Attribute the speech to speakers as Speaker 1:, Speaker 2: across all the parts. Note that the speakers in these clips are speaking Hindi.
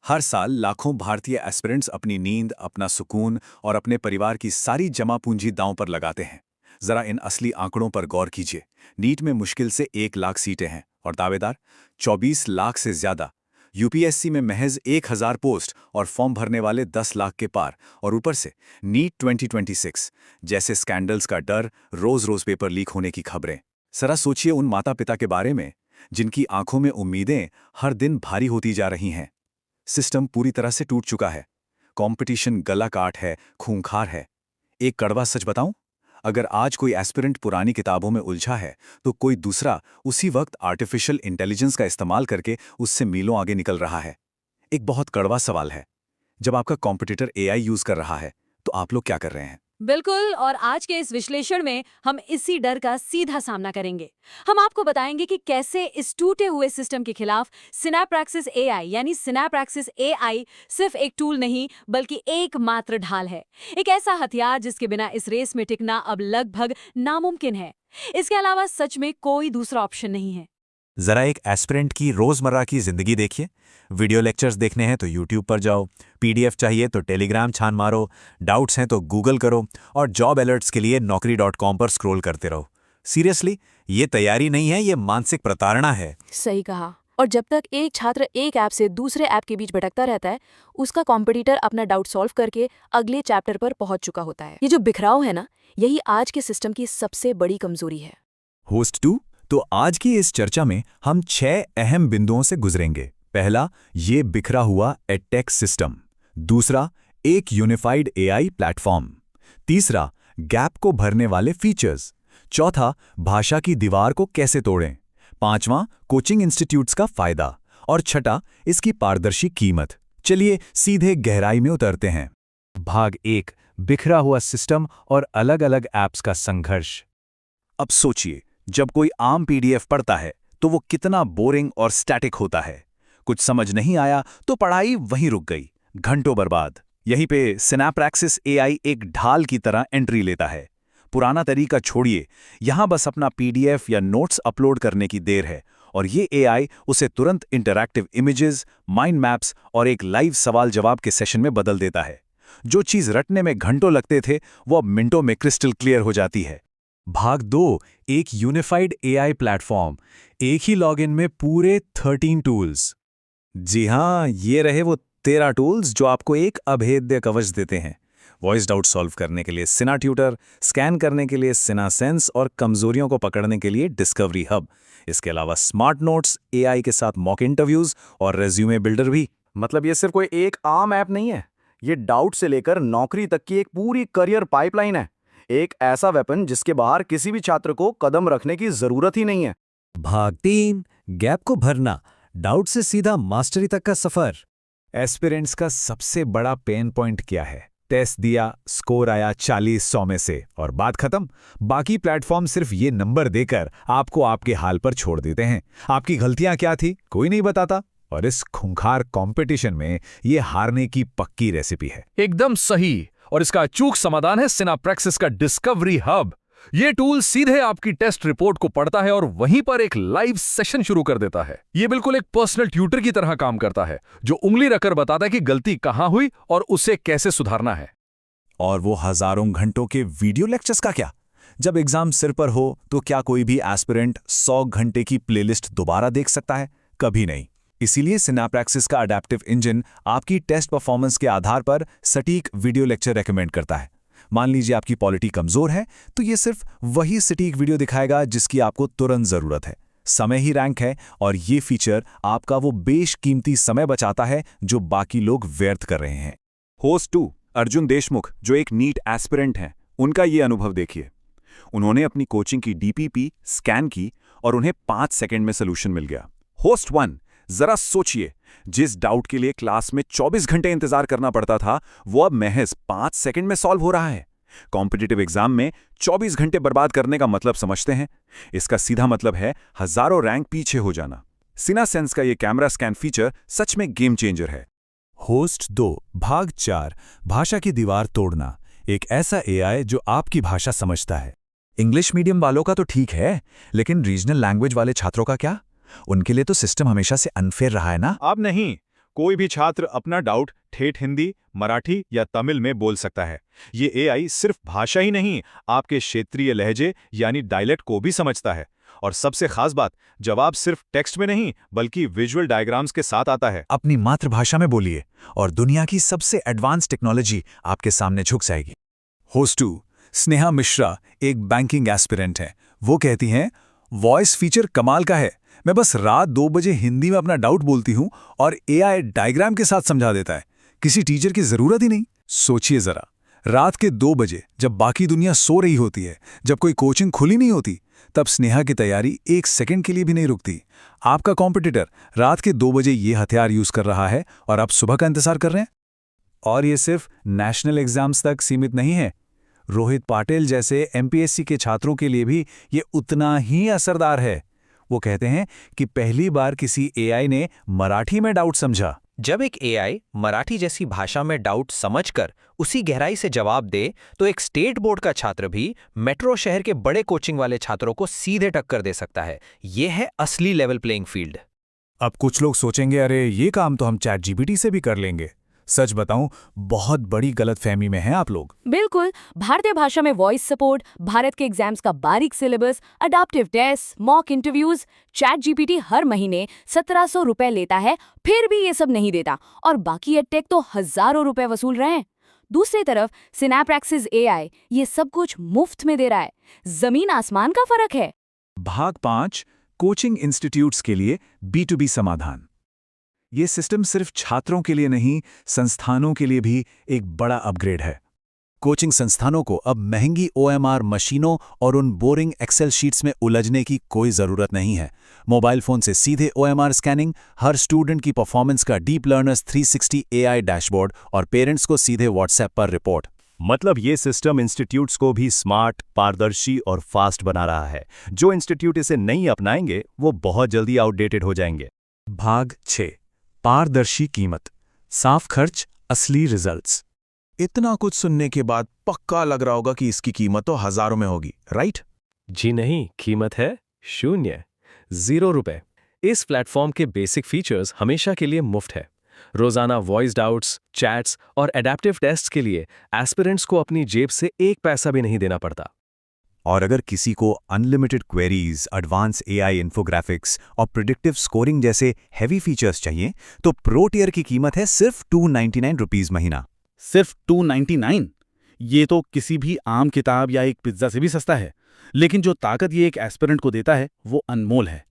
Speaker 1: हर साल लाखों भारतीय एस्पिरेंट्स अपनी नींद, अपना सुकून और अपने परिवार की सारी जमा पूंजी दांव पर लगाते हैं। जरा इन असली आंकड़ों पर गौर कीजिए। नीट में मुश्किल से 1 लाख सीटें हैं और दावेदार 24 लाख से ज्यादा। यूपीएससी में महज 1000 पोस्ट और फॉर्म भरने वाले 10 लाख के पार। और ऊपर से नीट 2026 जैसे स्कैंडल्स का डर, रोज रोज पेपर लीक होने की खबरें। जरा सोचिए उन माता पिता के बारे में जिनकी आंखों में उम्मीदें हर दिन भारी होती जा रही हैं। सिस्टम पूरी तरह से टूट चुका है। कंपटीशन गला काट है, खूंखार है। एक कड़वा सच बताऊं, अगर आज कोई एस्पिरेंट पुरानी किताबों में उलझा है तो कोई दूसरा उसी वक्त आर्टिफिशियल इंटेलिजेंस का इस्तेमाल करके उससे मीलों आगे निकल रहा है। एक बहुत कड़वा सवाल है, जब आपका कॉम्पिटिटर एआई यूज कर रहा है तो आप लोग क्या कर रहे हैं?
Speaker 2: बिल्कुल, और आज के इस विश्लेषण में हम इसी डर का सीधा सामना करेंगे। हम आपको बताएंगे कि कैसे इस टूटे हुए सिस्टम के खिलाफ सिनैप्रेक्सिस एआई यानी सिनैप्रेक्सिस एआई सिर्फ एक टूल नहीं बल्कि एकमात्र ढाल है। एक ऐसा हथियार जिसके बिना इस रेस में टिकना अब लगभग नामुमकिन है। इसके अलावा सच में कोई दूसरा ऑप्शन नहीं है।
Speaker 3: जरा एक एस्पिरेंट की रोजमर्रा की जिंदगी देखिए। वीडियो लेक्चर्स देखने हैं तो यूट्यूब पर जाओ, पीडीएफ चाहिए तो टेलीग्राम छान मारो, डाउट्स हैं तो गूगल करो और जॉब अलर्ट्स के लिए naukri.com पर स्क्रॉल करते रहो। सीरियसली, ये तैयारी नहीं है, ये मानसिक प्रताड़ना है।
Speaker 4: सही कहा। और जब तक एक छात्र एक ऐप से दूसरे ऐप के बीच भटकता रहता है, उसका कॉम्पिटिटर अपना डाउट सॉल्व करके अगले चैप्टर पर पहुंच चुका होता है। ये जो बिखराव है ना, यही आज के सिस्टम की सबसे बड़ी कमजोरी है।
Speaker 3: होस्ट 2, तो आज की इस चर्चा में हम 6 अहम बिंदुओं से गुजरेंगे। पहला, ये बिखरा हुआ एडटेक सिस्टम। दूसरा, एक यूनिफाइड एआई प्लेटफॉर्म। तीसरा, गैप को भरने वाले फीचर्स। चौथा, भाषा की दीवार को कैसे तोड़ें। पांचवां, कोचिंग इंस्टीट्यूट्स का फायदा। और छठा, इसकी पारदर्शी कीमत। चलिए सीधे गहराई में उतरते हैं। भाग 1, बिखरा हुआ सिस्टम और अलग-अलग ऐप्स का संघर्ष।
Speaker 1: अब सोचिए, जब कोई आम पीडीएफ पढ़ता है तो वो कितना बोरिंग और स्टैटिक होता है। कुछ समझ नहीं आया तो पढ़ाई वहीं रुक गई, घंटों बर्बाद। यहीं पे सिनैप्रेक्सिस एआई एक ढाल की तरह एंट्री लेता है। पुराना तरीका छोड़िए, यहां बस अपना पीडीएफ या नोट्स अपलोड करने की देर है और ये एआई उसे तुरंत इंटरैक्टिव इमेजेस, माइंड मैप्स और एक लाइव सवाल जवाब के सेशन में बदल देता है। जो चीज रटने में घंटों लगते थे वो अब मिनटों में क्रिस्टल क्लियर हो जाती है।
Speaker 3: भाग 2, एक यूनिफाइड एआई प्लेटफॉर्म। एक ही लॉगिन में पूरे 13 टूल्स।
Speaker 1: जी हाँ, ये रहे वो 13 टूल्स जो आपको एक अभेद्य कवच देते हैं। वॉइस डाउट सॉल्व करने के लिए सिना ट्यूटर, स्कैन करने के लिए सिना सेंस और कमजोरियों को पकड़ने के लिए डिस्कवरी हब। इसके अलावा स्मार्ट नोट्स, एआई के साथ मॉक इंटरव्यूज और रेज्यूमे बिल्डर भी।
Speaker 5: मतलब ये सिर्फ कोई एक आम ऐप नहीं है, ये डाउट से लेकर नौकरी तक की एक पूरी करियर पाइपलाइन है। एक ऐसा वेपन जिसके बाहर किसी भी छात्र को कदम रखने की जरूरत ही नहीं है।
Speaker 3: भाग 3, गैप को भरना, डाउट से सीधा मास्टरी तक का सफर। एस्पिरेंट्स का सबसे बड़ा पेन पॉइंट क्या है? टेस्ट दिया, स्कोर आया 40-100 में से और बात खत्म। बाकी प्लेटफॉर्म सिर्फ ये नंबर देकर आपको आपके हाल पर छोड़ देते हैं। आपकी गलतियां क्या थी कोई नहीं बताता, और इस खूंखार कंपटीशन में ये हारने की पक्की रेसिपी है।
Speaker 6: एकदम सही, और इसका अचूक समाधान है सिनैप्रेक्सिस का डिस्कवरी हब। ये टूल सीधे आपकी टेस्ट रिपोर्ट को पढ़ता है और वहीं पर एक लाइव सेशन शुरू कर देता है। ये बिल्कुल एक पर्सनल ट्यूटर की तरह काम करता है, जो उंगली रखकर बताता है कि गलती कहां हुई और उसे कैसे सुधारना है।
Speaker 3: और वो हजारों घंटों के वीडियो लेक्चर्स का क्या? जब एग्जाम सिर पर हो तो क्या कोई भी एस्पिरेंट 100 घंटे की प्लेलिस्ट दोबारा देख सकता है? कभी नहीं। इसीलिए सिनैप्रेक्सिस का अडैप्टिव इंजन आपकी टेस्ट परफॉर्मेंस के आधार पर सटीक वीडियो लेक्चर रेकमेंड करता है। मान लीजिए आपकी पॉलिटी कमजोर है तो ये सिर्फ वही सटीक वीडियो दिखाएगा जिसकी आपको तुरंत जरूरत है। समय ही रैंक है और ये फीचर आपका वो बेशकीमती समय बचाता है जो बाकी लोग व्यर्थ कर रहे हैं।
Speaker 1: होस्ट 2, अर्जुन देशमुख, जो एक नीट एस्पिरेंट हैं, उनका ये अनुभव देखिए। उन्होंने अपनी कोचिंग की डीपीपी स्कैन की और उन्हें 5 सेकंड में सोल्यूशन मिल गया। होस्ट 1, जरा सोचिए, जिस डाउट के लिए क्लास में 24 घंटे इंतजार करना पड़ता था वो अब महज 5 सेकंड में सॉल्व हो रहा है। कॉम्पिटिटिव एग्जाम में 24 घंटे बर्बाद करने का मतलब समझते हैं? इसका सीधा मतलब है हजारों रैंक पीछे हो जाना। सिना सेंस का ये कैमरा स्कैन फीचर सच में गेम चेंजर है।
Speaker 3: होस्ट 2, भाग 4, भाषा की दीवार तोड़ना। एक ऐसा एआई जो आपकी भाषा समझता है। इंग्लिश मीडियम वालों का तो ठीक है, लेकिन रीजनल लैंग्वेज वाले छात्रों का क्या? उनके लिए तो सिस्टम हमेशा से अनफेयर रहा है ना।
Speaker 5: अब नहीं,
Speaker 1: कोई भी छात्र अपना डाउट ठेठ हिंदी, मराठी या तमिल में बोल सकता है। ये एआई सिर्फ भाषा ही नहीं, आपके क्षेत्रीय लहजे यानी डायलेक्ट को भी समझता है। और सबसे खास बात, जवाब सिर्फ टेक्स्ट में नहीं बल्कि विजुअल डायग्राम्स के साथ आता है।
Speaker 3: अपनी मातृभाषा में बोलिए और दुनिया की सबसे एडवांस टेक्नोलॉजी आपके सामने झुक जाएगी। होस्ट 2 स्नेहा मिश्रा एक बैंकिंग एस्पिरेंट है। वो कहती हैं, वॉइस फीचर कमाल का है। मैं बस रात 2 बजे हिंदी में अपना डाउट बोलती हूं और एआई डायग्राम के साथ समझा देता है। किसी टीचर की जरूरत ही नहीं। सोचिए जरा, रात के 2 बजे जब बाकी दुनिया सो रही होती है, जब कोई कोचिंग खुली नहीं होती, तब स्नेहा की तैयारी 1 सेकंड के लिए भी नहीं रुकती। आपका कॉम्पिटिटर रात के 2 बजे ये हथियार यूज कर रहा है और आप सुबह का इंतजार कर रहे हैं। और ये सिर्फ नेशनल एग्जाम्स तक सीमित नहीं है। रोहित पाटिल जैसे एमपीएससी के छात्रों के लिए भी ये उतना ही असरदार है। वो कहते हैं कि पहली बार किसी एआई ने मराठी में डाउट समझा।
Speaker 7: जब एक एआई मराठी जैसी भाषा में डाउट समझकर उसी गहराई से जवाब दे, तो एक स्टेट बोर्ड का छात्र भी मेट्रो शहर के बड़े कोचिंग वाले छात्रों को सीधे टक्कर दे सकता है। ये है असली लेवल प्लेइंग फील्ड।
Speaker 3: अब कुछ लोग सोचेंगे, अरे ये काम तो हम चैट जीपीटी से भी कर लेंगे। सच बताऊं, बहुत बड़ी गलतफहमी में हैं आप लोग।
Speaker 4: बिल्कुल, भारतीय भाषा में वॉइस सपोर्ट, भारत के एग्जाम्स का बारीक syllabus, adaptive test, mock interviews, ChatGPT हर महीने 1700 रुपए लेता है, फिर भी ये सब नहीं देता। और बाकी एडटेक तो हजारों रुपए वसूल रहे हैं। दूसरी तरफ सिनैप्रैक्सिस एआई ये सब कुछ मुफ्त में दे रहा है। जमीन आसमान का फर्क है।
Speaker 3: भाग 5 कोचिंग इंस्टीट्यूट्स के लिए B2B समाधान। ये सिस्टम सिर्फ छात्रों के लिए नहीं, संस्थानों के लिए भी एक बड़ा अपग्रेड है। कोचिंग संस्थानों को अब महंगी OMR मशीनों और उन बोरिंग एक्सेल शीट्स में उलझने की कोई ज़रूरत नहीं है। मोबाइल फ़ोन से सीधे OMR स्कैनिंग, हर स्टूडेंट की परफॉर्मेंस का डीप लर्नर्स 360 AI डैशबोर्ड और पेरेंट्स को सीधे WhatsApp पर रिपोर्ट।
Speaker 8: मतलब ये सिस्टम इंस्टीट्यूट्स को भी स्मार्ट, पारदर्शी और फास्ट बना रहा है। जो इंस्टीट्यूट इसे नहीं अपनाएंगे वो बहुत जल्दी आउटडेटेड हो जाएंगे।
Speaker 3: भाग 6 पारदर्शी कीमत, साफ खर्च, असली रिजल्ट्स। इतना कुछ सुनने के बाद पक्का लग रहा होगा कि इसकी कीमत तो हजारों में होगी, राइट?
Speaker 9: जी नहीं, कीमत है 0 रुपए। इस प्लेटफॉर्म के बेसिक फीचर्स हमेशा के लिए मुफ्त है। रोजाना वॉइस डाउट्स, चैट्स और एडेप्टिव टेस्ट्स के लिए एस्पिरेंट्स को अपनी जेब से 1 पैसा भी नहीं देना पड़ता।
Speaker 3: और अगर किसी को unlimited queries, advance AI infographics और प्रिडिक्टिव स्कोरिंग जैसे हैवी फीचर्स चाहिए, तो प्रो टियर की कीमत है सिर्फ 299 रुपीस महीना।
Speaker 10: सिर्फ 299? ये तो किसी भी आम किताब या एक पिज्जा से भी सस्ता है। लेकिन जो ताकत ये एक एस्पिरेंट को देता है वो अनमोल है।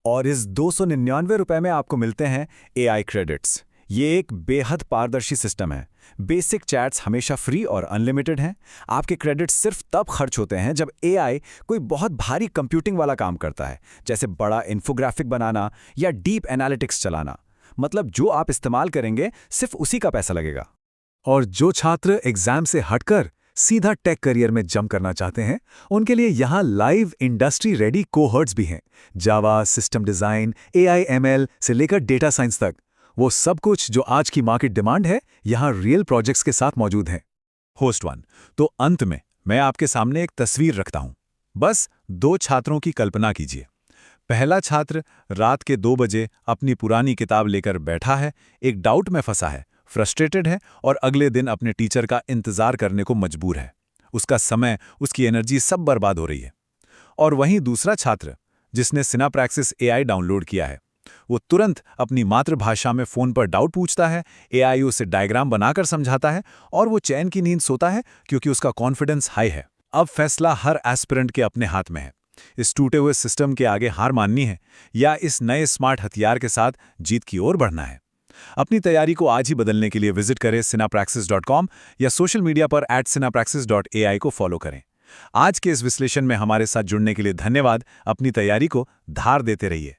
Speaker 3: और इस 299 रुपए में आपको मिलते हैं एआई क्रेडिट्स। ये एक बेहद पारदर्शी सिस्टम है। बेसिक चैट्स हमेशा फ्री और अनलिमिटेड हैं। आपके क्रेडिट्स सिर्फ तब खर्च होते हैं जब एआई कोई बहुत भारी कंप्यूटिंग वाला काम करता है, जैसे बड़ा इन्फोग्राफिक बनाना या डीप एनालिटिक्स चलाना। मतलब जो आप इस्तेमाल करेंगे सिर्फ उसी का पैसा लगेगा। और जो छात्र एग्जाम से हटकर सीधा टेक करियर में जंप करना चाहते हैं, उनके लिए यहाँ लाइव इंडस्ट्री रेडी कोहर्ट्स भी हैं। जावा, सिस्टम डिजाइन, एआई ML से लेकर डेटा साइंस तक, वो सब कुछ जो आज की मार्केट डिमांड है, यहाँ रियल प्रोजेक्ट्स के साथ मौजूद हैं। होस्ट 1, तो अंत में मैं आपके सामने एक तस्वीर रखता हूं। बस 2 छात्रों की कल्पना कीजिए। पहला छात्र रात के 2 बजे अपनी पुरानी किताब लेकर बैठा है, एक डाउट में फंसा है, फ्रस्ट्रेटेड है और अगले दिन अपने टीचर का इंतजार करने को मजबूर है। उसका समय, उसकी एनर्जी सब बर्बाद हो रही है। और वहीं दूसरा छात्र जिसने सिनैप्रैक्सिस एआई डाउनलोड किया है, वो तुरंत अपनी मातृभाषा में फ़ोन पर डाउट पूछता है, एआई उसे डायग्राम बनाकर समझाता है और वो चैन की नींद सोता है क्योंकि उसका कॉन्फिडेंस हाई है। अब फैसला हर एस्पिरेंट के अपने हाथ में है। इस टूटे हुए सिस्टम के आगे हार माननी है या इस नए स्मार्ट हथियार के साथ जीत की ओर बढ़ना है। अपनी तैयारी को आज ही बदलने के लिए विजिट करें sinapraxis.com या सोशल मीडिया पर @sinapraxis.ai को फॉलो करें। आज के इस विश्लेषण में हमारे साथ जुड़ने के लिए धन्यवाद। अपनी तैयारी को धार देते रहिए।